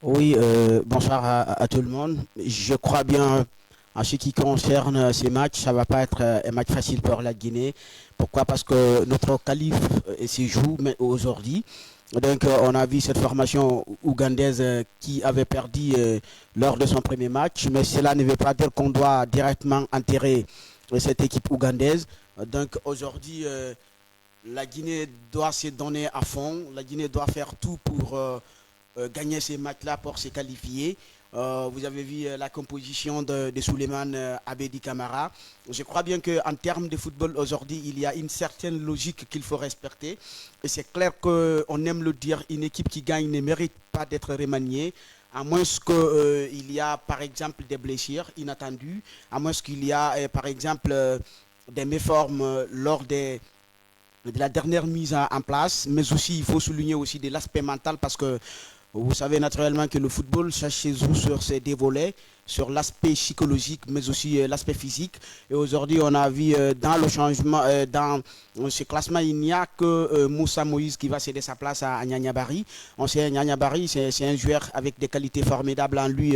Oui, bonsoir à tout le monde. Je crois bien en ce qui concerne ces matchs, ça va pas être un match facile pour la Guinée. Pourquoi? Parce que notre qualif se joue aujourd'hui. Donc, on a vu cette formation ougandaise qui avait perdu lors de son premier match, mais cela ne veut pas dire qu'on doit directement enterrer cette équipe ougandaise. Donc, aujourd'hui, la Guinée doit se donner à fond. La Guinée doit faire tout pour gagner ces matchs-là pour se qualifier. Vous avez vu la composition de Souleymane Abedi Camara. Je crois bien qu'en termes de football aujourd'hui, il y a une certaine logique qu'il faut respecter. Et c'est clair qu'on aime le dire, une équipe qui gagne ne mérite pas d'être remaniée. À moins qu'il y a par exemple des blessures inattendues, à moins qu'il y a par exemple des méformes lors de la dernière mise en place, mais aussi il faut souligner aussi de l'aspect mental parce que vous savez naturellement que le football, ça se joue sur ces deux volets, sur l'aspect psychologique, mais aussi l'aspect physique. Et aujourd'hui, on a vu dans le changement, dans ce classement, il n'y a que Moussa Moïse qui va céder sa place à Nyanya Bari. On sait Nyanya Bari, c'est un joueur avec des qualités formidables en lui,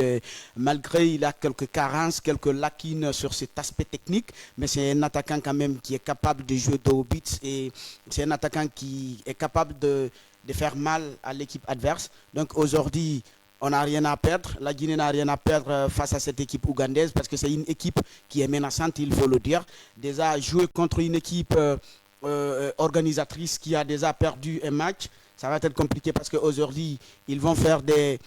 malgré il a quelques carences, quelques lacunes sur cet aspect technique, mais c'est un attaquant quand même qui est capable de jouer de haut but et c'est un attaquant qui est capable de faire mal à l'équipe adverse. Donc aujourd'hui, on n'a rien à perdre. La Guinée n'a rien à perdre face à cette équipe ougandaise parce que c'est une équipe qui est menaçante, il faut le dire. Déjà, jouer contre une équipe organisatrice qui a déjà perdu un match, ça va être compliqué parce qu'aujourd'hui, ils vont faire des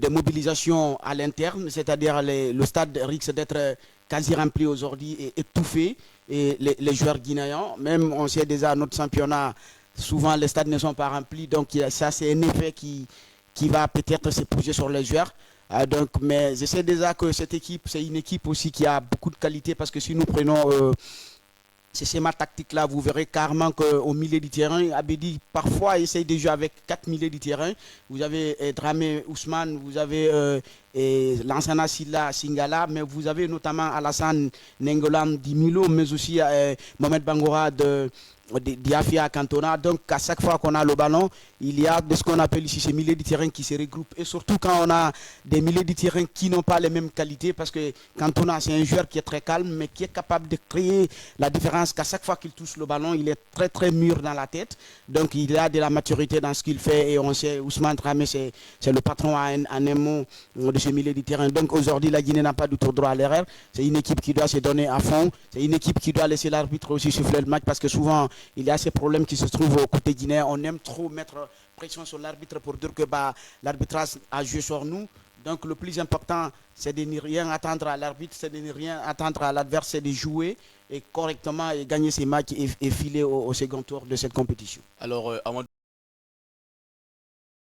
mobilisations à l'interne, c'est-à-dire le stade risque d'être quasi rempli aujourd'hui et étouffé. Et les joueurs guinéens, même on sait déjà notre championnat, souvent les stades ne sont pas remplis, donc ça c'est un effet qui va peut-être se poser sur les joueurs. Donc, mais je sais déjà que cette équipe, c'est une équipe aussi qui a beaucoup de qualité parce que si nous prenons ces schémas tactiques-là, vous verrez carrément qu'au milieu du terrain, Abedi parfois essaye de jouer avec 4 milieux du terrain. Vous avez Dramé Ousmane, vous avez Lansana Silla Singala, mais vous avez notamment Alassane Nengolan Dimilo, mais aussi Mohamed Bangora de Diafia Cantona. Donc à chaque fois qu'on a le ballon, il y a de ce qu'on appelle ici ces milieux de terrain qui se regroupent. Et surtout quand on a des milieux de terrain qui n'ont pas les mêmes qualités, parce que Cantona c'est un joueur qui est très calme, mais qui est capable de créer la différence qu'à chaque fois qu'il touche le ballon, il est très très mûr dans la tête. Donc il a de la maturité dans ce qu'il fait et on sait Ousmane Dramé c'est le patron en un mot de ce milieu de terrain. Donc aujourd'hui la Guinée n'a pas du tout droit à l'erreur. C'est une équipe qui doit se donner à fond. C'est une équipe qui doit laisser l'arbitre aussi souffler le match parce que souvent il y a ces problèmes qui se trouvent au côté guinéen. On aime trop mettre pression sur l'arbitre pour dire que bah, l'arbitrage a joué sur nous. Donc le plus important, c'est de ne rien attendre à l'arbitre, c'est de ne rien attendre à l'adversaire, de jouer et correctement et gagner ses matchs et filer au second tour de cette compétition. Alors, avant